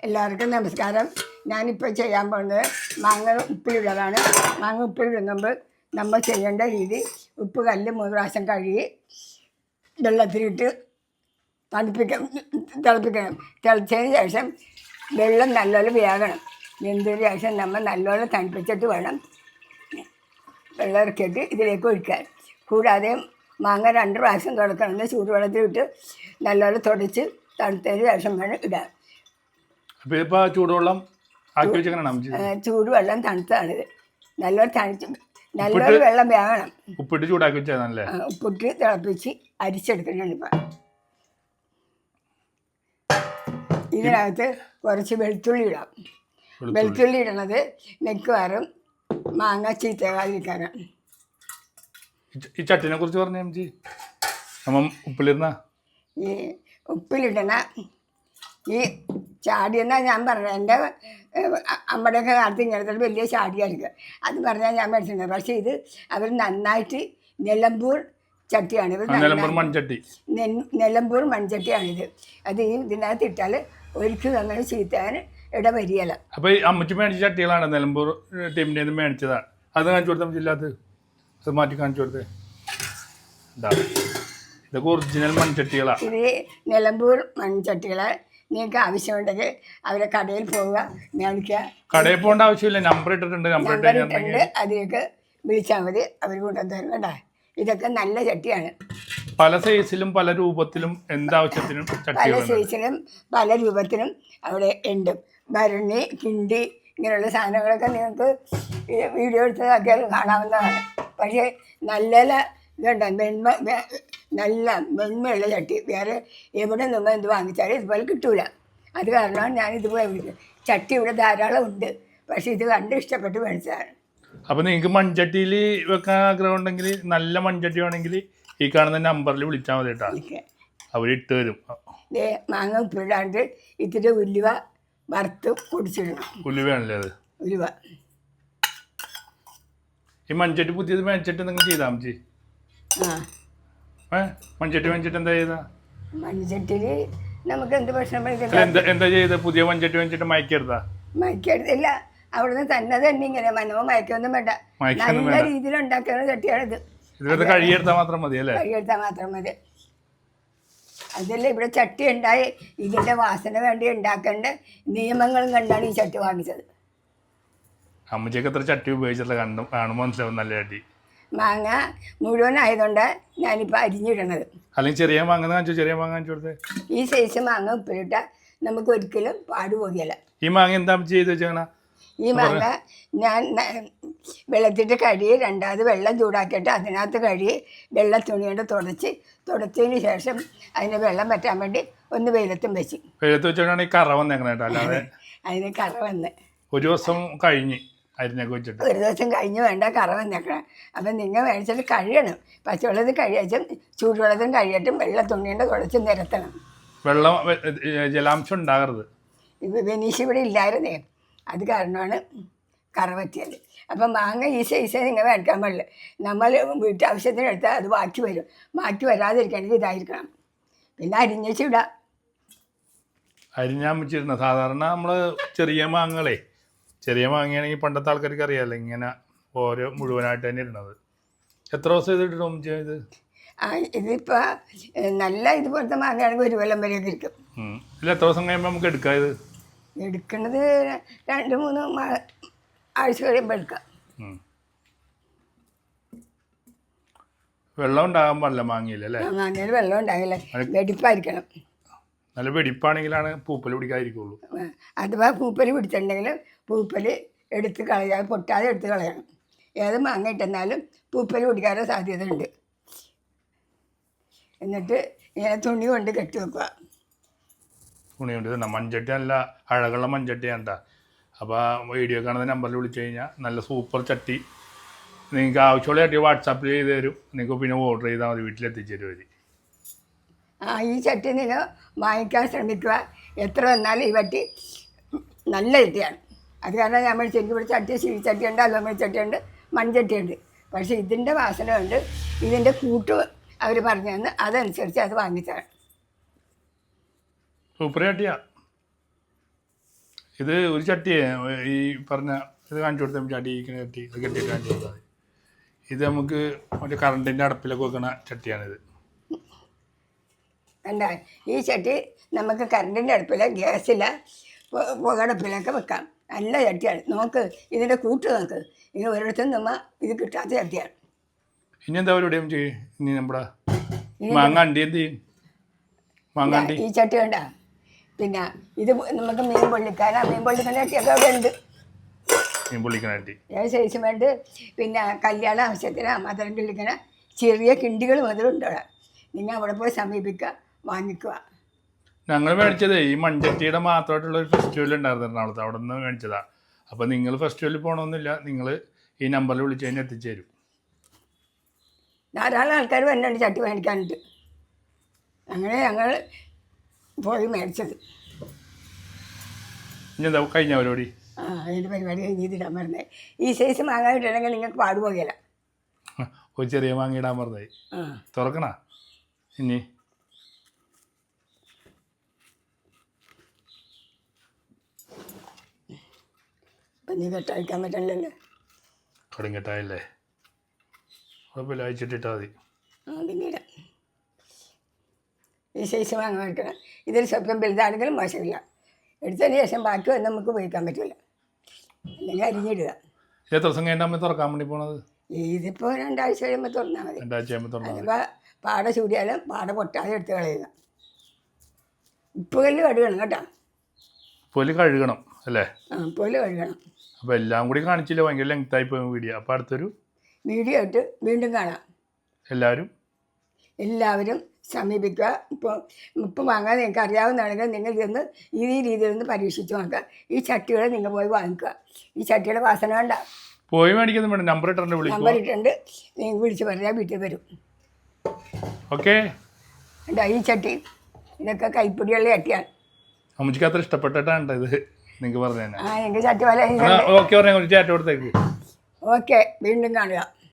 എല്ലാവർക്കും നമസ്കാരം. ഞാനിപ്പോൾ ചെയ്യാൻ പോകുന്നത് മാങ്ങ ഉപ്പിലിടലാണ്. മാങ്ങ ഉപ്പിലിടുമ്പോൾ നമ്മൾ ചെയ്യേണ്ട രീതി, ഉപ്പ് കല്ല് 3 പ്രാവശ്യം കഴുകി വെള്ളത്തിലിട്ട് തിളപ്പിക്കണം. തിളച്ചതിന് ശേഷം വെള്ളം നല്ലപോലെ വേകണം. വെന്തതിന് ശേഷം നമ്മൾ നല്ലപോലെ തണുപ്പിച്ചിട്ട് വേണം വെള്ളം ഇറക്കിയിട്ട് ഇതിലേക്ക് ഒഴിക്കാൻ. കൂടാതെ മാങ്ങ 2 പ്രാവശ്യം തുടക്കണമെന്ന് ചൂടുവെള്ളത്തിലിട്ട് നല്ലപോലെ തുടച്ച് തണുത്തതിന് ശേഷം വേണം ഇടാൻ. ചൂടുവെള്ളം തണുത്തതാണിത്. നല്ലൊരു വെള്ളം വേണം. ഉപ്പിട്ട് ചൂടാക്കി വെച്ചാൽ ഉപ്പിട്ട് തിളപ്പിച്ച് അരിച്ചെടുക്കണം. ഇപ്പം ഇതിനകത്ത് കുറച്ച് വെളുത്തുള്ളി ഇടാം. വെളുത്തുള്ളി ഇടണത് മിക്കവാറും മാങ്ങ ചീത്തകാതിരിക്കാനാണ്. ഈ ചട്ടിനെ കുറിച്ച് പറഞ്ഞു. ഈ ഉപ്പിലിടണ ഈ ചാടിയെന്നാണ് ഞാൻ പറഞ്ഞത്. എൻ്റെ അമ്മയുടെയൊക്കെ കാലത്ത് ഇങ്ങനത്തെ വലിയ ചാടിയായിരിക്കും. അത് പറഞ്ഞാൽ ഞാൻ മേടിച്ചിട്ടുണ്ട്. പക്ഷേ ഇത് അവർ നന്നായിട്ട് നിലമ്പൂർ ചട്ടിയാണ്. നിലമ്പൂർ മൺചട്ടിയാണിത്. അത് ഇതിനകത്ത് ഇട്ടാൽ ഒരിക്കലും അങ്ങനെ ചീത്താൻ ഇട വരികയില്ല. അപ്പോൾ ഈ അമ്മച്ചി മേടിച്ച ചട്ടികളാണ് നിലമ്പൂർ ടീമിൻ്റെ നിന്ന് മേടിച്ചതാണ്. അത് കാണിച്ചു കൊടുത്താൽ ജില്ലാത്ത് അത് മാറ്റി കാണിച്ചു കൊടുത്തേ. ഇതൊക്കെ ഒറിജിനൽ മൺചട്ടികളാണ്. ഇത് നിലമ്പൂർ മൺചട്ടികളെ നിങ്ങൾക്ക് ആവശ്യമുണ്ടെങ്കിൽ അവരെ കടയിൽ പോവുക, മേടിക്കുക. കടയിൽ പോകേണ്ട ആവശ്യമില്ല, നമ്പർ ഇട്ടിട്ടുണ്ട്. അതിലേക്ക് വിളിച്ചാൽ മതി, അവർ കൊണ്ടുവന്നു കേട്ടോ. ഇതൊക്കെ നല്ല ചട്ടിയാണ്. പല സൈസിലും പല രൂപത്തിലും എന്താവശ്യത്തിനും പല സൈസിലും പല രൂപത്തിലും അവിടെ ഉണ്ട്. ഭരണി, കിണ്ടി ഇങ്ങനെയുള്ള സാധനങ്ങളൊക്കെ നിങ്ങൾക്ക് വീഡിയോ എടുത്തതൊക്കെ കാണാവുന്നതാണ്. പക്ഷേ നല്ല ഇതുണ്ട്, നല്ല മെന്മയുള്ള ചട്ടി. വേറെ എവിടെ നമ്മൾ എന്ത് വാങ്ങിച്ചാലും ഇതുപോലെ കിട്ടൂല. അത് കാരണമാണ് ഞാൻ ഇതുപോലെ വിളിക്കുന്നത്. ചട്ടി ഇവിടെ ധാരാളം ഉണ്ട്, പക്ഷേ ഇത് കണ്ട് ഇഷ്ടപ്പെട്ട് മേടിച്ചതാണ്. അപ്പോൾ നിങ്ങൾക്ക് മൺചട്ടിയിൽ വെക്കാൻ ആഗ്രഹം ഉണ്ടെങ്കിൽ, നല്ല മൺചട്ടി വേണമെങ്കിൽ ഈ കാണുന്ന നമ്പറിൽ വിളിച്ചാൽ മതി കേട്ടോ. അവരിട്ട് തരും. മാങ്ങ ഉപ്പിടാണ്ട് ഇത്തിരി ഉലുവ വറുത്ത് പൊടിച്ചിടണം. ഉലുവയാണല്ലേ അത്? ഉലുവ. ഈ മൺചട്ടി പുതിയത് മേടിച്ചിട്ട് നിങ്ങൾ ചെയ്താൽ മതി. മൺചട്ടി എന്താ ചെയ്താ? മൺചട്ടിയിൽ നമുക്ക് എന്ത് പ്രശ്നം എന്താ ചെയ്ത? പുതിയ മൺചട്ടി മേടിച്ചിട്ട് മയക്കെടുത്തില്ല. അവിടുന്ന് തന്നെ ഇങ്ങനെ മനവും മയക്കൊന്നും വേണ്ട. നല്ല രീതിയിൽ ഉണ്ടാക്കുന്ന ചട്ടിയാണിത്. കഴുകിയെടുത്താൽ മാത്രം മതി അല്ലേ? കഴുകിയെടുത്താൽ മാത്രം മതി. അതല്ല ഇവിടെ ചട്ടി ഉണ്ടായി ഇതിൻ്റെ വാസന വേണ്ടി ഉണ്ടാക്കേണ്ട നിയമങ്ങളും കണ്ടാണ് ഈ ചട്ടി വാങ്ങിച്ചത്. അമ്മച്ചൊക്കെ എത്ര ചട്ടി ഉപയോഗിച്ചിട്ടുള്ള കാണുമ്പോൾ മനസ്സിലാവും നല്ല ചട്ടി. മാങ്ങ മുഴുവനായതുകൊണ്ട് ഞാനിപ്പോൾ അരിഞ്ഞിടണത്. അല്ലെങ്കിൽ ചെറിയ മാങ്ങ കൊടുത്തേ. ഈ സൈസ് മാങ്ങ ഉപ്പിലിട്ടാൽ നമുക്ക് ഒരിക്കലും പാടുപോകില്ല. ഈ മാങ്ങ എന്താ ചെയ്ത് വെച്ചാ? ഈ മാങ്ങ ഞാൻ വെള്ളത്തിട്ട് കഴുകി 2ാമത് വെള്ളം ചൂടാക്കിയിട്ട് അതിനകത്ത് കഴുകി വെള്ള തുണി കൊണ്ട് തുടച്ചതിന് ശേഷം അതിന് വെള്ളം പറ്റാൻ വേണ്ടി ഒന്ന് വെയിലത്തും വെച്ച്. വെയിലത്ത് വെച്ചാണ് ഈ കറ വന്നേക്കണേ കേട്ടോ. അല്ലാതെ അതിന് കറ വന്ന് ഒരു ദിവസം കഴിഞ്ഞ് അരിഞ്ഞൊക്കെ വെച്ചിട്ട് ഒരു ദിവസം കഴിഞ്ഞ് വേണ്ട കറ വന്നേക്കണം. അപ്പം നിങ്ങൾ മേടിച്ചിട്ട് കഴിയണം. പച്ചവെള്ളത്തിൽ കഴിയാച്ചും ചൂടുവെള്ളത്തും കഴിയട്ടും വെള്ള തുണി കൊണ്ട് തുടച്ച് നിരത്തണം. വെള്ളം ജലാംശം ഉണ്ടാകരുത്. ഇത് വെനീഷ് ഇവിടെ ഇല്ലായിരുന്നേ, അത് കാരണമാണ് കറ പറ്റിയത്. അപ്പം മാങ്ങ ഈ സൈസ് നിങ്ങൾ മേടിക്കാൻ പാടില്ല. നമ്മൾ വീട്ടാവശ്യത്തിന് എടുത്താൽ അത് ബാക്കി വരും. ബാക്കി വരാതിരിക്കണമെങ്കിൽ ഇതായിരിക്കണം. പിന്നെ അരിഞ്ഞിടാം. അരിഞ്ഞാൻ വെച്ചിരുന്ന സാധാരണ നമ്മൾ ചെറിയ മാങ്ങയാണെങ്കിൽ പണ്ടത്തെ ആൾക്കാർക്ക് അറിയാമല്ലോ ഇങ്ങനെ ഓരോ മുഴുവനായിട്ട് തന്നെ ഇടുന്നത്. എത്ര ദിവസം ഇതിട്ടും ചെയ്ത്? ഇതിപ്പോൾ നല്ല ഇതുപോലത്തെ മാങ്ങയാണെങ്കിൽ 1 കൊല്ലം വരെയൊക്കെ ഇരിക്കും. ഇല്ല, എത്ര ദിവസം കഴിയുമ്പോൾ നമുക്ക് എടുക്കാം? ഇത് എടുക്കുന്നത് 2-3 ആഴ്ച കഴിയുമ്പോൾ എടുക്കാം. വെള്ളം ഉണ്ടാകാൻ പാടില്ല മാങ്ങയില്ലേ? മാങ്ങയിൽ വെള്ളം ഉണ്ടാകില്ല, വെടിപ്പായിരിക്കണം. നല്ല വെടിപ്പാണെങ്കിലാണ് പൂപ്പൽ പിടിക്കാതിരിക്കുള്ളൂ. അഥവാ പൂപ്പൽ പിടിച്ചിട്ടുണ്ടെങ്കിൽ പൂപ്പൽ എടുത്ത് കളയാൻ, പൊട്ടാതെ എടുത്ത് കളയണം. ഏത് മാങ്ങ ഇട്ടെന്നാലും പൂപ്പൽ പിടിക്കാനുള്ള സാധ്യത ഉണ്ട്. എന്നിട്ട് ഇങ്ങനെ തുണി കൊണ്ട് കെട്ടി വെക്കുക. തുണി കൊണ്ട് തന്നെ. മൺചട്ടി നല്ല അഴകുള്ള മൺചട്ടിയാണ് കേട്ടോ. അപ്പോൾ വീഡിയോ കാണുന്ന നമ്പറിൽ വിളിച്ചു കഴിഞ്ഞാൽ നല്ല സൂപ്പർ ചട്ടി നിങ്ങൾക്ക് ആവശ്യമുള്ള ചട്ടി വാട്സാപ്പിൽ ചെയ്ത് തരും. നിങ്ങൾക്ക് പിന്നെ ഓർഡർ ചെയ്താൽ മതി, വീട്ടിലെത്തിച്ചു തരും. ഈ ചട്ടി നിങ്ങൾ വാങ്ങിക്കാൻ ശ്രമിക്കുക. എത്ര വന്നാലും ഈ ചട്ടി നല്ല ചട്ടിയാണ്. അത് കാരണം നമ്മൾ ഇവിടെ ചട്ടി ചീച്ചട്ടിയുണ്ട്, അലുമിനിയം ചട്ടിയുണ്ട്, മൺചട്ടിയുണ്ട്. പക്ഷേ ഇതിൻ്റെ വാസന ഉണ്ട്. ഇതിൻ്റെ കൂട്ട് അവർ പറഞ്ഞു തന്ന് അതനുസരിച്ച് അത് വാങ്ങിച്ചാണ്. സൂപ്പർ ചട്ടിയാ. ഇത് ഒരു ചട്ടിയെ ഈ പറഞ്ഞ ഇത് കാണിച്ചു കൊടുത്താൽ ചട്ടി ചട്ടി ഇത് കെട്ടിയിട്ട് കാണിച്ചു കൊടുത്താൽ മതി. ഇത് നമുക്ക് മറ്റേ കറണ്ടിൻ്റെ അടുപ്പിലൊക്കെ വെക്കണ ചട്ടിയാണിത്. കണ്ട ഈ ചട്ടി നമുക്ക് കറണ്ടിൻ്റെ അടുപ്പിൽ ഗ്യാസിൽ പുകടപ്പിലൊക്കെ വെക്കാം. നല്ല ചട്ടിയാണ്. നോക്ക് ഇതിൻ്റെ കൂട്ട് നോക്ക്. ഇത് ഒരിടത്തും നമ്മ ഇത് കിട്ടാത്ത ചട്ടിയാണ്. ഇനി എന്താ പരിപാടിയും ചെയ്യും? ഇനി നമ്മുടെ മാങ്ങാണ്ടി എന്ത് ചെയ്യും? മാങ്ങാണ്ടി ഈ ചട്ടി കണ്ട. പിന്നെ ഇത് നമുക്ക് മീൻ പൊള്ളിക്കാനാ. മീൻ പൊള്ളിക്കുന്ന ചട്ടിയൊക്കെ അവിടെ ഉണ്ട്. മീൻ പൊള്ളിക്കണ ചട്ടി ഏത് സൈസ് വേണ്ട. പിന്നെ കല്യാണ ആവശ്യത്തിന് മധുരം കിള്ളിക്കുന്ന ചെറിയ കിണ്ടികൾ മധുരം ഉണ്ട് അവിടെ. നിങ്ങൾ അവിടെ പോയി സമീപിക്കുക, വാങ്ങിക്കുക. ഞങ്ങൾ മേടിച്ചത് ഈ മൺചട്ടിയുടെ മാത്രമായിട്ടുള്ള ഒരു ഫെസ്റ്റിവൽ ഉണ്ടായിരുന്നു എറണാകുളത്ത്. അവിടെ നിന്ന് മേടിച്ചതാ. അപ്പോൾ നിങ്ങൾ ഫെസ്റ്റിവലിൽ പോകണമെന്നില്ല, നിങ്ങൾ ഈ നമ്പറിൽ വിളിച്ച് കഴിഞ്ഞാൽ എത്തിച്ചു തരും. ധാരാളം ആൾക്കാർ വരുന്നുണ്ട് ചട്ടി മേടിക്കാനുണ്ട്. അങ്ങനെ ഞങ്ങൾ പോയി മേടിച്ചത്. ഇനി എന്താ കഴിഞ്ഞ പരിപാടി? അതിൻ്റെ പരിപാടി കഴിഞ്ഞിട്ടിടാൻ പറഞ്ഞത്. ഈ സൈസ് മാങ്ങാനിട്ടുണ്ടെങ്കിൽ നിങ്ങൾക്ക് പാടുപോകില്ല. ഒരു ചെറിയ മാങ്ങയിടാൻ പറഞ്ഞതായി. തുറക്കണ ഇനി ഇപ്പം നീ കെട്ടഴിക്കാൻ പറ്റണില്ലല്ലോ. കടുങ്കെട്ടായല്ലേ? കുഴപ്പമില്ല, അയച്ചിട്ടിട്ടാൽ മതി. പിന്നീട് ഈ സൈസ് മാങ്ങ എടുക്കണം. ഇതിൽ സ്വപ്നം വലുതാണെങ്കിലും മോശമില്ല. എടുത്തതിന് ശേഷം ബാക്കി ഒന്നും നമുക്ക് ഉപയോഗിക്കാൻ പറ്റില്ല. അല്ലെങ്കിൽ അരിഞ്ഞിടുക. ഇത് എത്ര ദിവസം കഴിഞ്ഞാൽ തുറക്കാൻ വേണ്ടി പോണത്? ഇതിപ്പോൾ 2 ആഴ്ച കഴിയുമ്പോൾ തുറന്നാൽ മതി. 2 ആഴ്ച കഴിയുമ്പോൾ തുറന്നാൽ അതിപ്പോൾ പാട ചൂടിയാലും പാട പൊട്ടാതെ എടുത്ത് കളയുക. ഉപ്പുകല്ല് കഴുകണം കേട്ടോ. പോലെ കഴുകണം അല്ലേ? ഉപ്പുകല്ല് കഴുകണം. അപ്പോൾ എല്ലാം കൂടി കാണിച്ചില്ല, ഭയങ്കര ലെങ്തായി പോയ വീഡിയോ. അപ്പോൾ അടുത്തൊരു വീഡിയോ ആയിട്ട് വീണ്ടും കാണാം. എല്ലാവരും സമീപിക്കുക. ഉപ്പ് വാങ്ങാൻ നിങ്ങൾക്ക് അറിയാവുന്നതാണെങ്കിൽ നിങ്ങൾ ചെന്ന് ഈ രീതിയിലൊന്ന് പരീക്ഷിച്ച് നോക്കുക. ഈ ചട്ടികൾ നിങ്ങൾ പോയി വാങ്ങിക്കുക. ഈ ചട്ടിയുടെ വാസന കണ്ട പോയി മേടിക്കുന്നു വേണം. നമ്പർ ഇട്ടുണ്ട്, നമ്പർ ഇട്ടുണ്ട്. നിങ്ങൾ വിളിച്ച് പറഞ്ഞാൽ വീട്ടിൽ വരും. ഓക്കെ. ഈ ചട്ടി ഇതൊക്കെ കൈപ്പിടിയുള്ള ചട്ടിയാണ്. അമ്മച്ചിക്ക് അത്ര ഇഷ്ടപ്പെട്ടിട്ടാണ് ഇത് നിങ്ങൾക്ക് പറഞ്ഞു തന്നെ. നിങ്ങൾക്ക് ചട്ടി പോലെ. ഓക്കെ പറഞ്ഞ ചാറ്റ് കൊടുത്തേക്ക്. ഓക്കെ, വീണ്ടും കാണുക.